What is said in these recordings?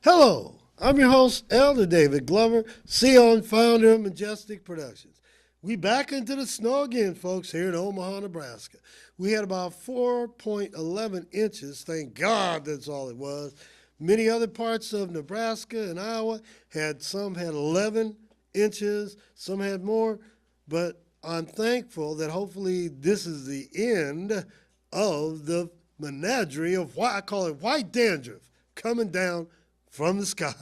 Hello, I'm your host, Elder David Glover, CEO and founder of Majestic Productions. We back into the snow again, folks, here in Omaha, Nebraska. We had about 4.11 inches. Thank God that's all it was. Many other parts of Nebraska and Iowa some had 11 inches, some had more, but I'm thankful that hopefully this is the end of the menagerie of what I call it white dandruff coming down from the sky.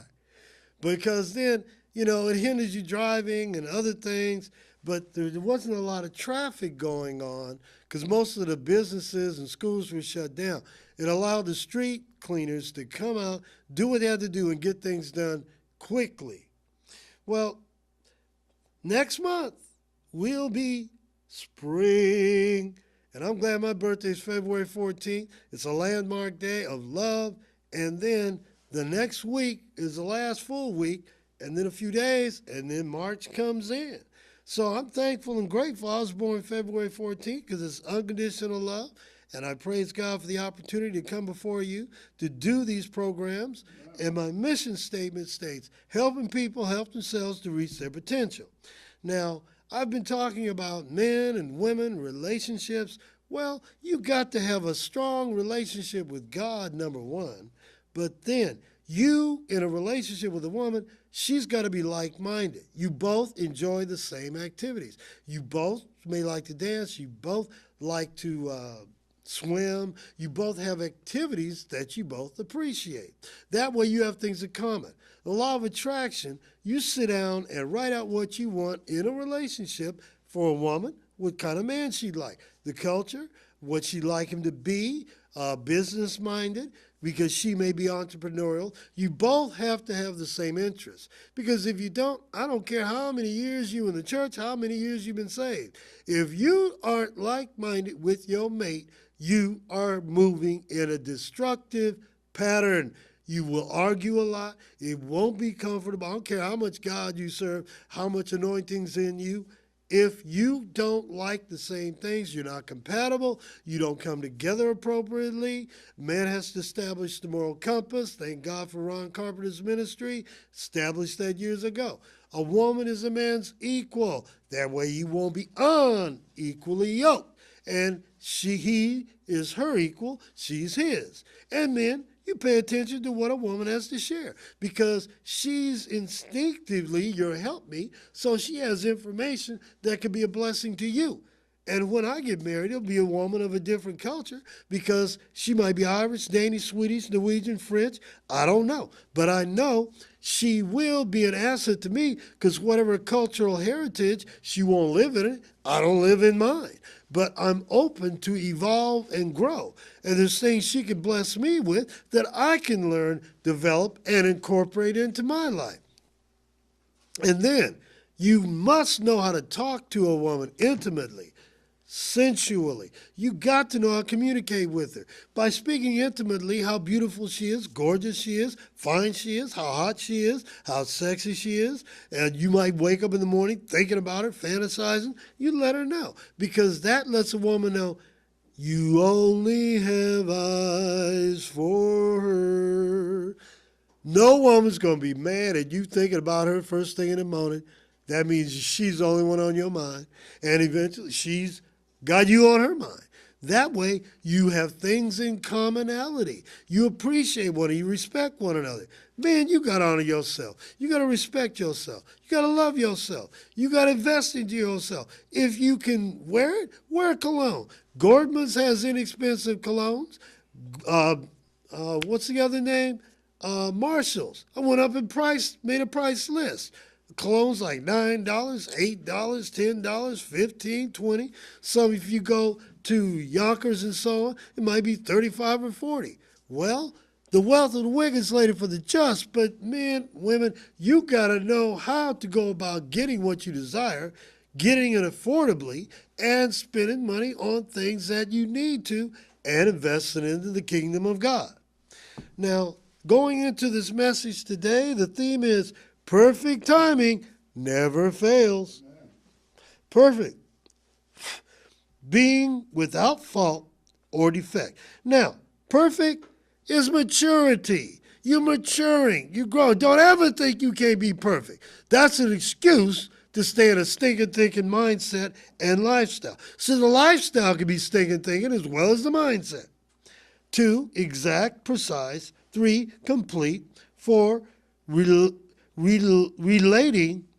Because then, it hinders you driving and other things, but there wasn't a lot of traffic going on because most of the businesses and schools were shut down. It allowed the street cleaners to come out, do what they had to do, and get things done quickly. Well, next month will be spring. And I'm glad my birthday is February 14th. It's a landmark day of love. And then the next week is the last full week, and then a few days, and then March comes in. So I'm thankful and grateful I was born February 14th because it's unconditional love. And I praise God for the opportunity to come before you to do these programs. And my mission statement states, helping people help themselves to reach their potential. Now, I've been talking about men and women, relationships. Well, you got to have a strong relationship with God, number one. But then you, in a relationship with a woman, she's got to be like-minded. You both enjoy the same activities. You both may like to dance. You both like to swim. You both have activities that you both appreciate. That way you have things in common. The law of attraction, you sit down and write out what you want in a relationship for a woman, what kind of man she'd like, the culture, what she'd like him to be, business-minded, because she may be entrepreneurial. You both have to have the same interests. Because if you don't, I don't care how many years you in the church, how many years you've been saved. If you aren't like-minded with your mate, you are moving in a destructive pattern. You will argue a lot. It won't be comfortable. I don't care how much God you serve, how much anointing's in you. If you don't like the same things, you're not compatible, you don't come together appropriately. Man has to establish the moral compass. Thank God for Ron Carpenter's ministry, established that years ago. A woman is a man's equal. That way you won't be unequally yoked. And he is her equal, she's his. And men, you pay attention to what a woman has to share because she's instinctively your helpmeet, so she has information that could be a blessing to you. And when I get married, it'll be a woman of a different culture because she might be Irish, Danish, Swedish, Norwegian, French. I don't know. But I know she will be an asset to me because whatever cultural heritage, she won't live in it. I don't live in mine. But I'm open to evolve and grow. And there's things she can bless me with that I can learn, develop, and incorporate into my life. And then you must know how to talk to a woman intimately, sensually. You got to know how to communicate with her by speaking intimately how beautiful she is, gorgeous she is, fine she is, how hot she is, how sexy she is. And you might wake up in the morning thinking about her, fantasizing. You let her know because that lets a woman know you only have eyes for her. No woman's going to be mad at you thinking about her first thing in the morning. That means she's the only one on your mind. And eventually she's got you on her mind. That way, you have things in commonality. You appreciate one another. You respect one another. Man, you got to honor yourself. You got to respect yourself. You got to love yourself. You got to invest into yourself. If you can wear it, wear a cologne. Gordman's has inexpensive colognes. What's the other name? Marshall's. I went up in price, made a price list. Colognes like $9, $8, $10, $15, $20. Some if you go to Yonkers and so on, it might be $35 or $40. Well, the wealth of the wicked is laid for the just, but men, women, you got to know how to go about getting what you desire, getting it affordably, and spending money on things that you need to, and investing into the kingdom of God. Now, going into this message today, the theme is perfect timing never fails. Perfect. Being without fault or defect. Now, perfect is maturity. You're maturing. You're growing. Don't ever think you can't be perfect. That's an excuse to stay in a stinking thinking mindset and lifestyle. So the lifestyle can be stinking thinking as well as the mindset. 2, exact, precise. 3, complete. 4, relating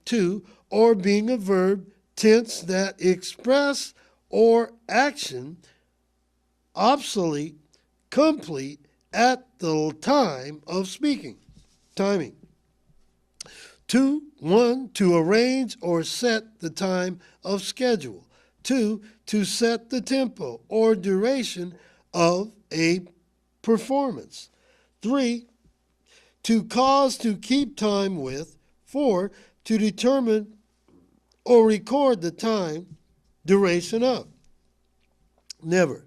to or being a verb, tense that express or action, obsolete, complete at the time of speaking. Timing. 1, to arrange or set the time of schedule. 2, to set the tempo or duration of a performance. 3, to cause to keep time with. 4, to determine or record the time duration of. Never,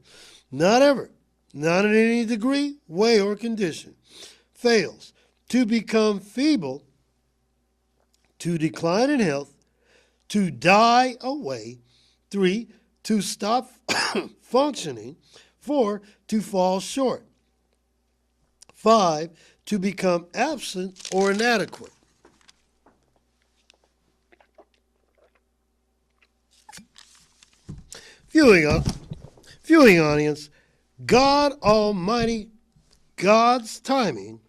not ever, not in any degree, way, or condition. Fails. To become feeble, to decline in health, to die away. 3, to stop functioning. 4, to fall short. 5, to become absent or inadequate. Viewing audience, God Almighty, God's timing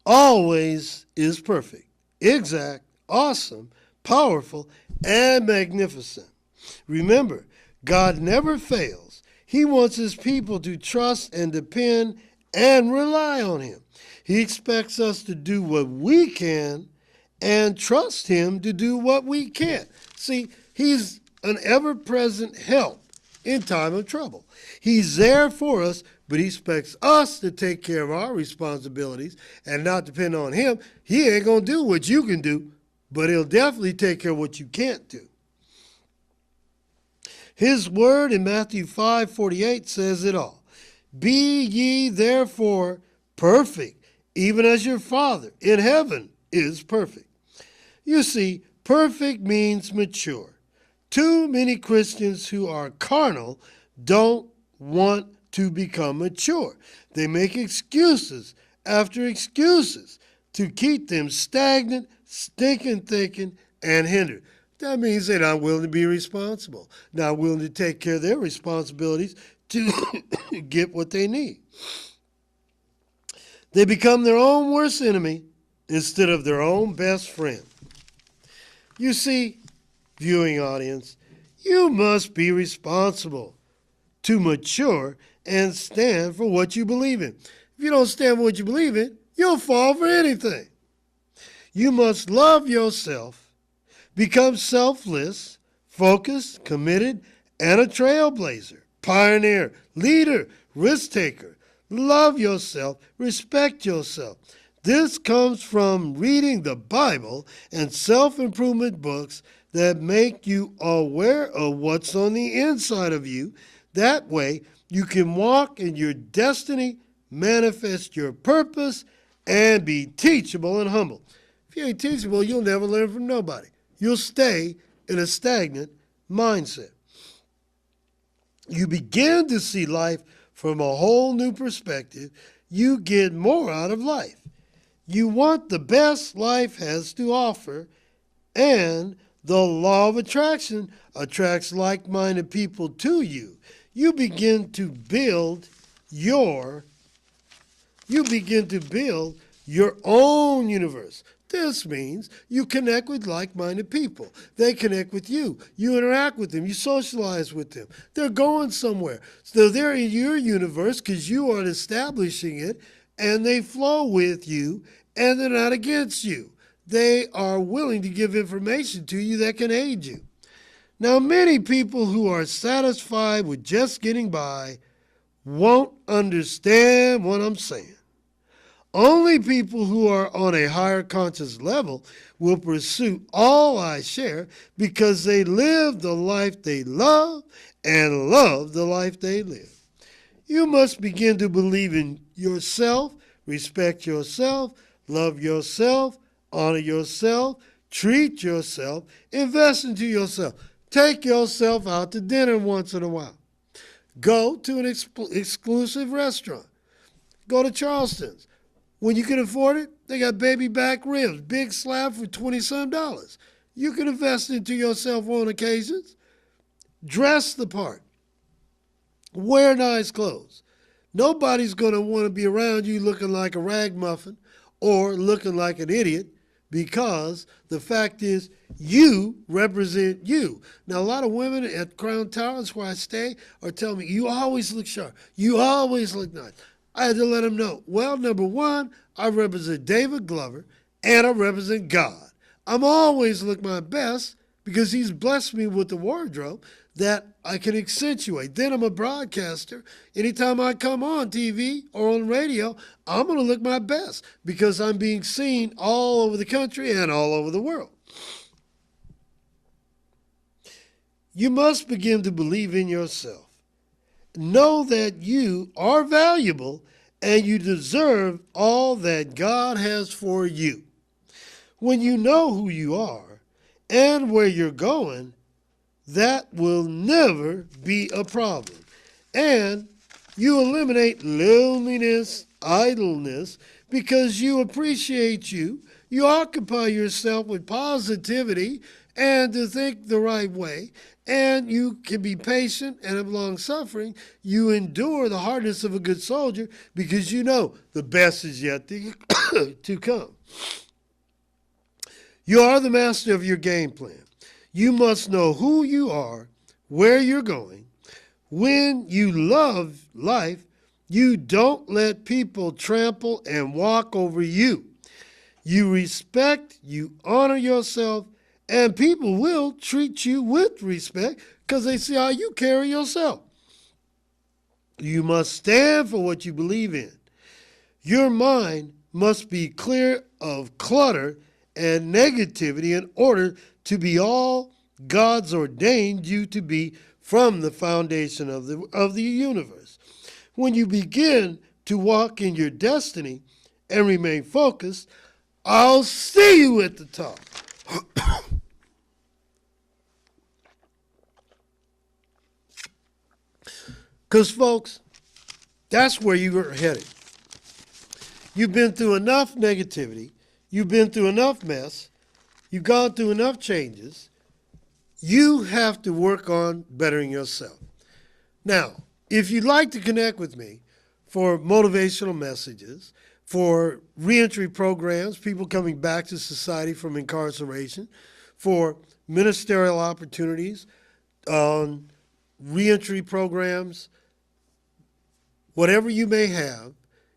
always is perfect, exact, awesome, powerful, and magnificent. Remember, God never fails. He wants his people to trust and depend and rely on him. He expects us to do what we can and trust him to do what we can't. See, he's an ever-present help in time of trouble. He's there for us, but he expects us to take care of our responsibilities and not depend on him. He ain't going to do what you can do, but he'll definitely take care of what you can't do. His word in Matthew 5:48 says it all. Be ye therefore perfect, even as your Father in heaven is perfect. You see, perfect means mature. Too many Christians who are carnal don't want to become mature. They make excuses after excuses to keep them stagnant, stinking thinking, and hindered. That means they're not willing to be responsible, not willing to take care of their responsibilities to get what they need. They become their own worst enemy instead of their own best friend. You see, viewing audience, you must be responsible to mature and stand for what you believe in. If you don't stand for what you believe in, you'll fall for anything. You must love yourself, become selfless, focused, committed, and a trailblazer, pioneer, leader, risk taker. Love yourself, respect yourself. This comes from reading the Bible and self-improvement books that make you aware of what's on the inside of you. That way, you can walk in your destiny, manifest your purpose, and be teachable and humble. If you ain't teachable, you'll never learn from nobody. You'll stay in a stagnant mindset. You begin to see life from a whole new perspective. You get more out of life. You want the best life has to offer, and the law of attraction attracts like-minded people to you. You begin to build your own universe. This means you connect with like-minded people. They connect with you. You interact with them. You socialize with them. They're going somewhere. So they're in your universe because you are establishing it, and they flow with you, and they're not against you. They are willing to give information to you that can aid you. Now, many people who are satisfied with just getting by won't understand what I'm saying. Only people who are on a higher conscious level will pursue all I share because they live the life they love and love the life they live. You must begin to believe in yourself, respect yourself, love yourself, honor yourself, treat yourself, invest into yourself. Take yourself out to dinner once in a while. Go to an exclusive restaurant. Go to Charleston's. When you can afford it, they got baby back ribs, big slab for $20-some. You can invest into yourself on occasions. Dress the part. Wear nice clothes. Nobody's going to want to be around you looking like a ragamuffin or looking like an idiot, because the fact is you represent you. Now, a lot of women at Crown Towers where I stay are telling me, you always look sharp. You always look nice. I had to let them know, well, number one, I represent David Glover and I represent God. I'm always look my best because he's blessed me with the wardrobe that I can accentuate. Then I'm a broadcaster. Anytime I come on TV or on radio, I'm going to look my best because I'm being seen all over the country and all over the world. You must begin to believe in yourself. Know that you are valuable and you deserve all that God has for you. When you know who you are and where you're going, that will never be a problem. And you eliminate loneliness, idleness, because you appreciate you. You occupy yourself with positivity and to think the right way. And you can be patient and have long suffering. You endure the hardness of a good soldier because you know the best is yet to come. You are the master of your game plan. You must know who you are, where you're going. When you love life, you don't let people trample and walk over you. You respect, you honor yourself, and people will treat you with respect because they see how you carry yourself. You must stand for what you believe in. Your mind must be clear of clutter and negativity in order to be all God's ordained you to be from the foundation of the universe. When you begin to walk in your destiny and remain focused, I'll see you at the top. Because, folks, that's where you are headed. You've been through enough negativity. You've been through enough mess. You've gone through enough changes. You have to work on bettering yourself. Now, if you'd like to connect with me for motivational messages, for reentry programs, people coming back to society from incarceration, for ministerial opportunities, reentry programs, whatever you may have,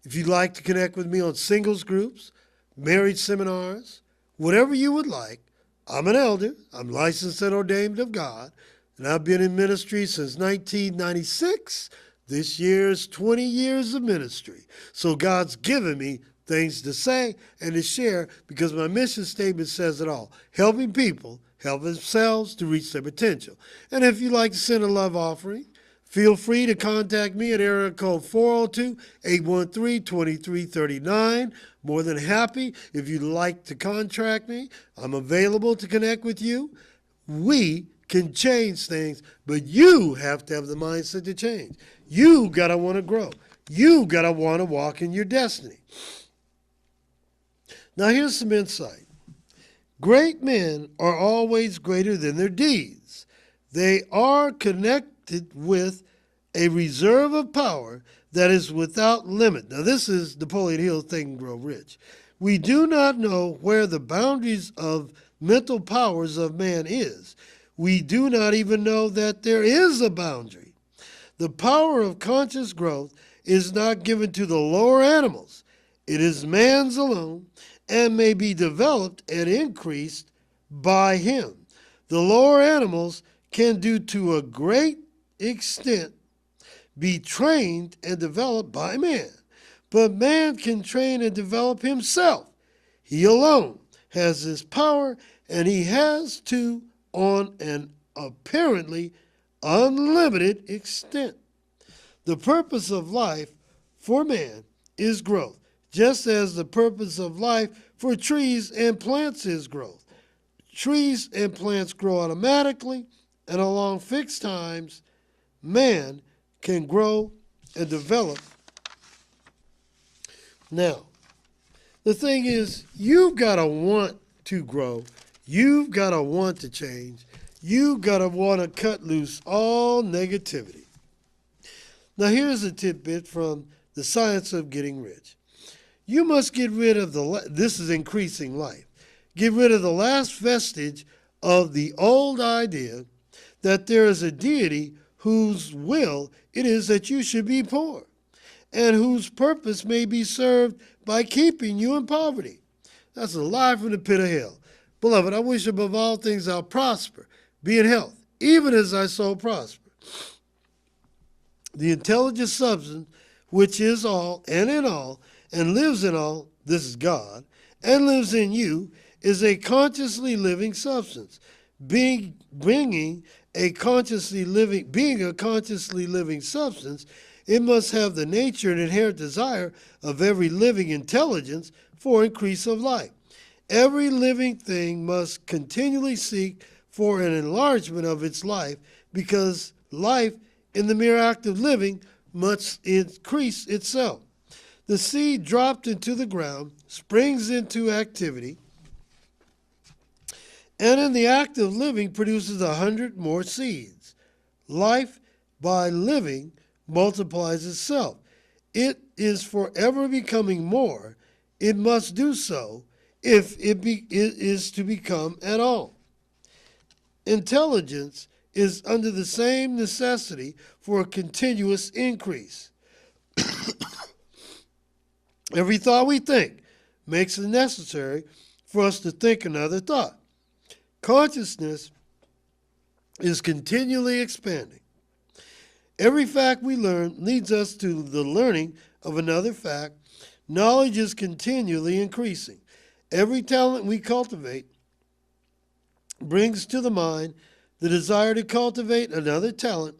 if you'd like to connect with me on singles groups, marriage seminars, whatever you would like, I'm an elder. I'm licensed and ordained of God, and I've been in ministry since 1996. This year's 20 years of ministry. So God's given me things to say and to share because my mission statement says it all. Helping people help themselves to reach their potential. And if you'd like to send a love offering, feel free to contact me at area code 402-813-2339. More than happy. If you'd like to contract me, I'm available to connect with you. We can change things, but you have to have the mindset to change. You got to want to grow. You got to want to walk in your destiny. Now here's some insight. Great men are always greater than their deeds. They are connected with a reserve of power that is without limit. Now this is Napoleon Hill's Think and Grow Rich. We do not know where the boundaries of mental powers of man is. We do not even know that there is a boundary. The power of conscious growth is not given to the lower animals. It is man's alone and may be developed and increased by him. The lower animals can do to a great extent be trained and developed by man. But man can train and develop himself. He alone has this power, and he has to on an apparently unlimited extent. The purpose of life for man is growth, just as the purpose of life for trees and plants is growth. Trees and plants grow automatically, and along fixed times, man can grow and develop. Now, The thing is, you've got to want to grow. You've got to want to change. You've got to want to cut loose all negativity. Now, here's a tidbit from the science of getting rich. You must get rid of this is increasing life. Get rid of the last vestige of the old idea that there is a deity whose will it is that you should be poor, and whose purpose may be served by keeping you in poverty. That's a lie from the pit of hell. Beloved, I wish above all things I'll prosper, be in health, even as thy soul prosper. The intelligent substance, which is all and in all, and lives in all, this is God, and lives in you, is a consciously living substance. Being a consciously living substance, it must have the nature and inherent desire of every living intelligence for increase of life. Every living thing must continually seek for an enlargement of its life, because life in the mere act of living must increase itself. The seed dropped into the ground springs into activity, and in the act of living produces 100 more seeds. Life, by living, multiplies itself. It is forever becoming more. It must do so if it is to become at all. Intelligence is under the same necessity for a continuous increase. Every thought we think makes it necessary for us to think another thought. Consciousness is continually expanding. Every fact we learn leads us to the learning of another fact. Knowledge is continually increasing. Every talent we cultivate brings to the mind the desire to cultivate another talent.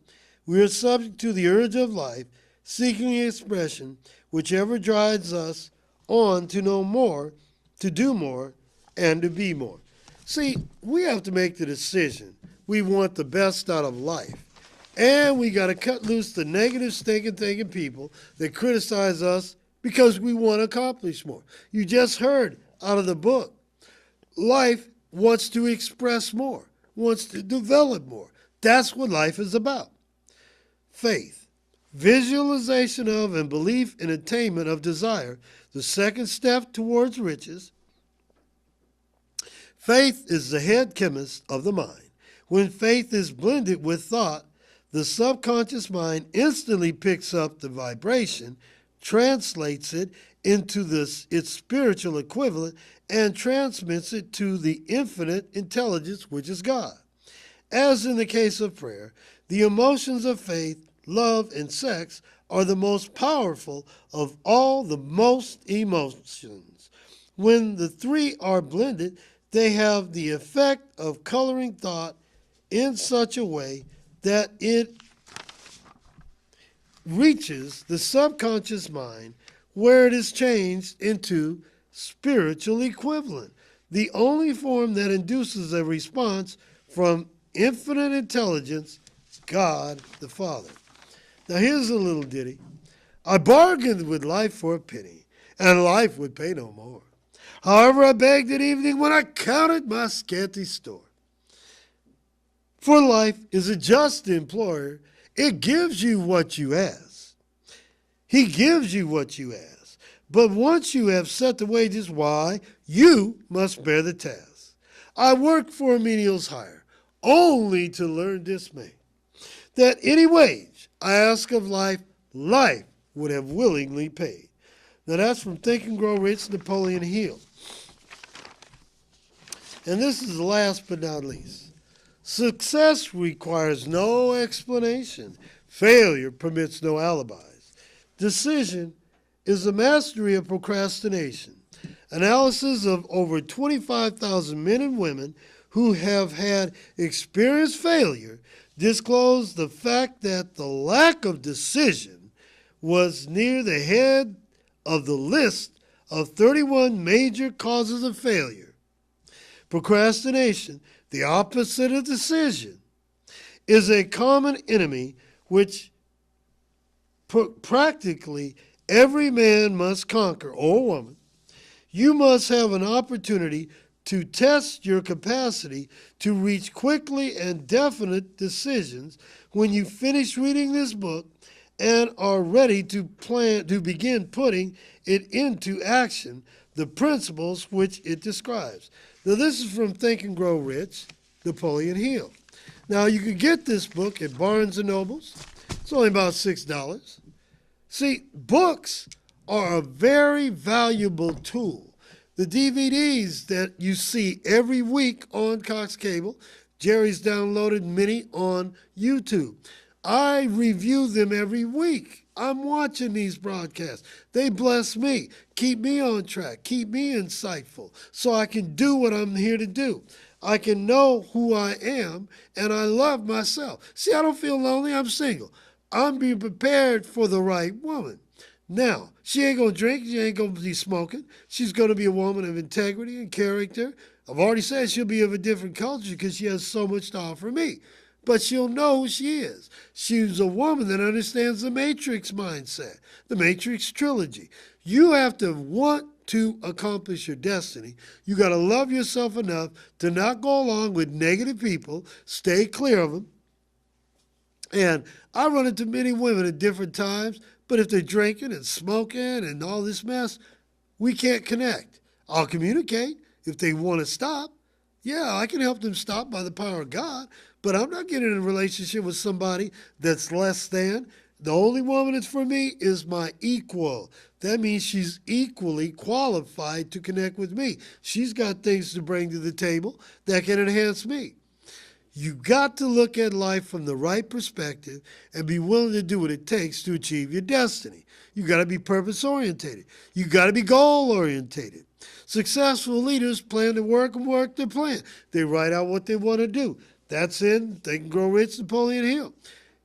We are subject to the urge of life, seeking expression, whichever drives us on to know more, to do more, and to be more. See, we have to make the decision. We want the best out of life. And we got to cut loose the negative, stinking thinking people that criticize us because we want to accomplish more. You just heard out of the book, life wants to express more, wants to develop more. That's what life is about. Faith, visualization of and belief in attainment of desire, the second step towards riches. Faith is the head chemist of the mind. When faith is blended with thought, the subconscious mind instantly picks up the vibration, translates it into its spiritual equivalent, and transmits it to the infinite intelligence, which is God. As in the case of prayer, the emotions of faith, love, and sex are the most powerful of all the most emotions. When the three are blended, they have the effect of coloring thought in such a way that it reaches the subconscious mind, where it is changed into spiritual equivalent, the only form that induces a response from infinite intelligence, God the Father. Now here's a little ditty. I bargained with life for a penny, and life would pay no more. However, I begged at evening when I counted my scanty store. For life is a just employer. It gives you what you ask. He gives you what you ask. But once you have set the wages, why, you must bear the task. I work for a menial's hire, only to learn dismay, that any wage I ask of life, life would have willingly paid. Now that's from Think and Grow Rich, Napoleon Hill. And this is the last but not least. Success requires no explanation. Failure permits no alibis. Decision is the mastery of procrastination. Analysis of over 25,000 men and women who have had experienced failure disclosed the fact that the lack of decision was near the head of the list of 31 major causes of failure. Procrastination, the opposite of decision, is a common enemy which practically every man must conquer, or woman. You must have an opportunity to test your capacity to reach quickly and definite decisions when you finish reading this book and are ready to begin putting it into action, the principles which it describes. Now, this is from Think and Grow Rich, Napoleon Hill. Now, you can get this book at Barnes & Nobles. It's only about $6. See, books are a very valuable tool. The DVDs that you see every week on Cox Cable, Jerry's downloaded many on YouTube. I review them every week. I'm watching these broadcasts. They bless me, keep me on track, keep me insightful, so I can do what I'm here to do. I can know who I am, and I love myself. See, I don't feel lonely. I'm single. I'm being prepared for the right woman. Now, she ain't going to drink. She ain't going to be smoking. She's going to be a woman of integrity and character. I've already said she'll be of a different culture because she has so much to offer me. But she'll know who she is. She's a woman that understands the Matrix mindset, the Matrix trilogy. You have to want to accomplish your destiny. You got to love yourself enough to not go along with negative people. Stay clear of them. And I run into many women at different times, but if they're drinking and smoking and all this mess, we can't connect. I'll communicate if they want to stop. Yeah, I can help them stop by the power of God, but I'm not getting in a relationship with somebody that's less than. The only woman that's for me is my equal. That means she's equally qualified to connect with me. She's got things to bring to the table that can enhance me. You got to look at life from the right perspective and be willing to do what it takes to achieve your destiny. You got to be purpose-orientated. You got to be goal-orientated. Successful leaders plan to work and work their plan. They write out what they want to do. That's in Think and Grow Rich, Napoleon Hill.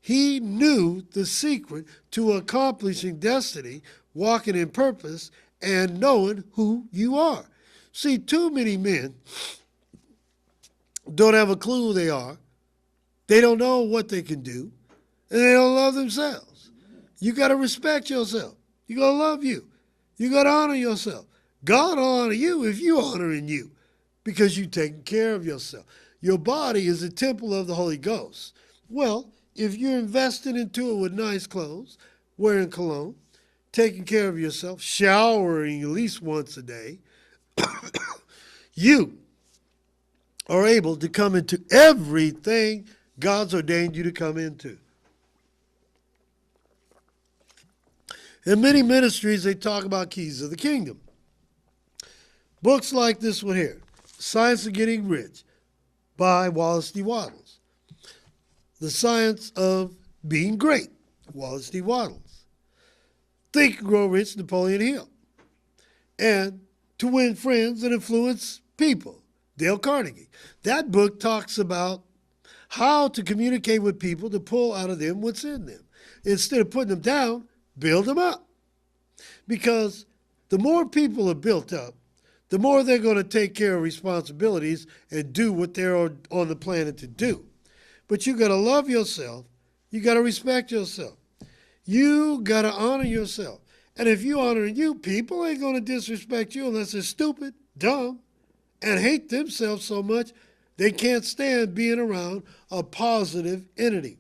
He knew the secret to accomplishing destiny, walking in purpose, and knowing who you are. See, too many men don't have a clue who they are. They don't know what they can do, and they don't love themselves. You got to respect yourself. You got to love you. You got to honor yourself. God will honor you if you honoring you because you're taking care of yourself. Your body is a temple of the Holy Ghost. Well, if you're investing into it with nice clothes, wearing cologne, taking care of yourself, showering at least once a day, you are able to come into everything God's ordained you to come into. In many ministries, they talk about keys of the kingdom. Books like this one here, Science of Getting Rich by Wallace D. Wattles. The Science of Being Great, Wallace D. Wattles. Think and Grow Rich, Napoleon Hill. And To Win Friends and Influence People, Dale Carnegie. That book talks about how to communicate with people to pull out of them what's in them. Instead of putting them down, build them up. Because the more people are built up, the more they're going to take care of responsibilities and do what they're on the planet to do. But you got to love yourself. You got to respect yourself. You got to honor yourself. And if you honor you, people ain't going to disrespect you unless they're stupid, dumb, and hate themselves so much they can't stand being around a positive entity.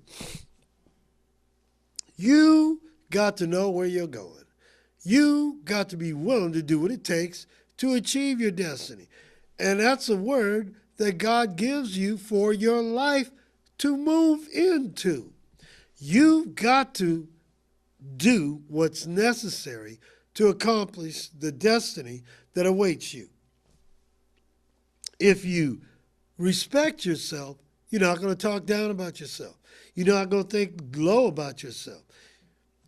You got to know where you're going. You got to be willing to do what it takes to achieve your destiny. And that's a word that God gives you for your life to move into. You've got to do what's necessary to accomplish the destiny that awaits you. If you respect yourself, you're not going to talk down about yourself. You're not going to think low about yourself.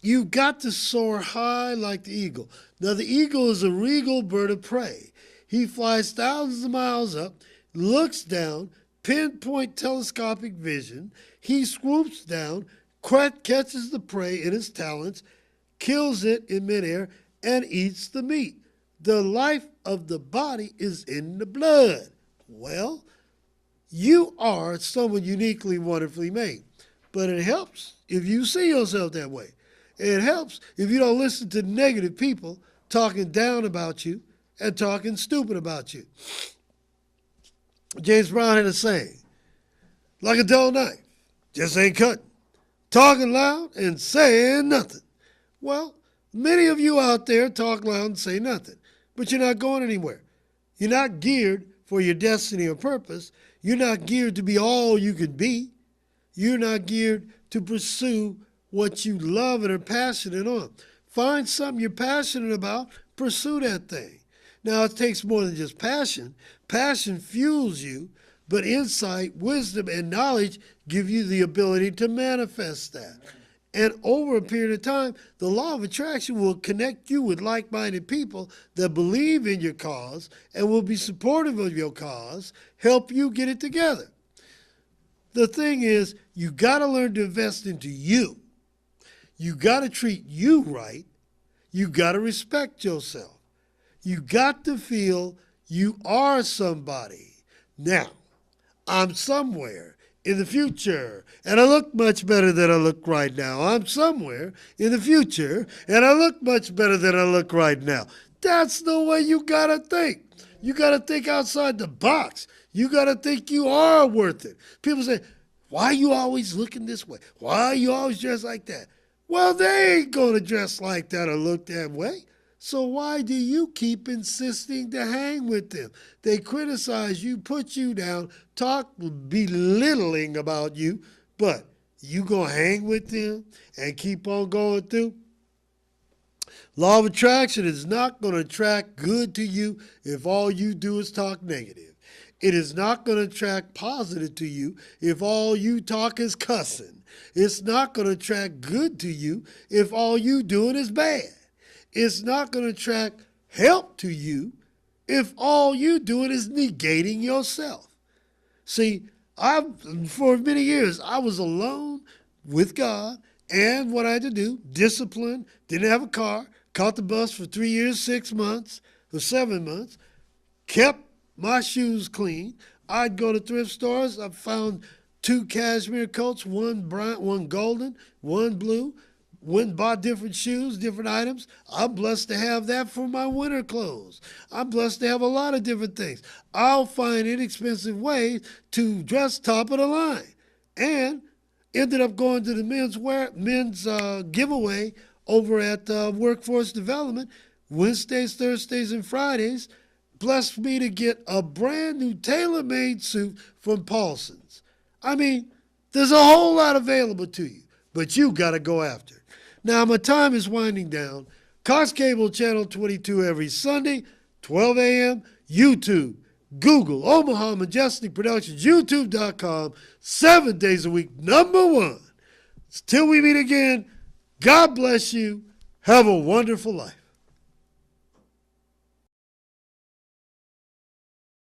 You've got to soar high like the eagle. Now, the eagle is a regal bird of prey. He flies thousands of miles up, looks down, pinpoint telescopic vision. He swoops down, catches the prey in his talons, kills it in midair, and eats the meat. The life of the body is in the blood. Well, you are someone uniquely, wonderfully made. But it helps if you see yourself that way. It helps if you don't listen to negative people talking down about you and talking stupid about you. James Brown had a saying, like a dull knife, just ain't cutting. Talking loud and saying nothing. Well, many of you out there talk loud and say nothing, but you're not going anywhere. You're not geared for your destiny or purpose. You're not geared to be all you could be. You're not geared to pursue what you love and are passionate on. Find something you're passionate about, pursue that thing. Now, it takes more than just passion. Passion fuels you, but insight, wisdom, and knowledge give you the ability to manifest that. And over a period of time, the law of attraction will connect you with like-minded people that believe in your cause and will be supportive of your cause, help you get it together. The thing is, you got to learn to invest into you. You got to treat you right. You got to respect yourself. You got to feel you are somebody. Now, I'm somewhere in the future, and I look much better than I look right now. I'm somewhere in the future, and I look much better than I look right now. That's the way you got to think. You got to think outside the box. You got to think you are worth it. People say, why are you always looking this way? Why are you always dressed like that? Well, they ain't going to dress like that or look that way. So why do you keep insisting to hang with them? They criticize you, put you down, talk belittling about you, but you going to hang with them and keep on going through? Law of attraction is not going to attract good to you if all you do is talk negative. It is not going to attract positive to you if all you talk is cussing. It's not going to attract good to you if all you doing is bad. It's not going to attract help to you if all you doing is negating yourself. See, for many years, I was alone with God, and what I had to do, discipline, didn't have a car, caught the bus for 3 years, 6 months, or 7 months, kept my shoes clean. I'd go to thrift stores. I found 2 cashmere coats, one brown, one golden, one blue. Went and bought different shoes, different items. I'm blessed to have that for my winter clothes. I'm blessed to have a lot of different things. I'll find inexpensive ways to dress top of the line. And ended up going to the men's giveaway over at Workforce Development, Wednesdays, Thursdays, and Fridays. Blessed me to get a brand new tailor-made suit from Paulson's. I mean, there's a whole lot available to you, but you got to go after it. Now, my time is winding down. Cox Cable Channel 22 every Sunday, 12 a.m., YouTube, Google, Omaha Majestic Productions, YouTube.com, 7 days a week, #1. Till we meet again, God bless you. Have a wonderful life.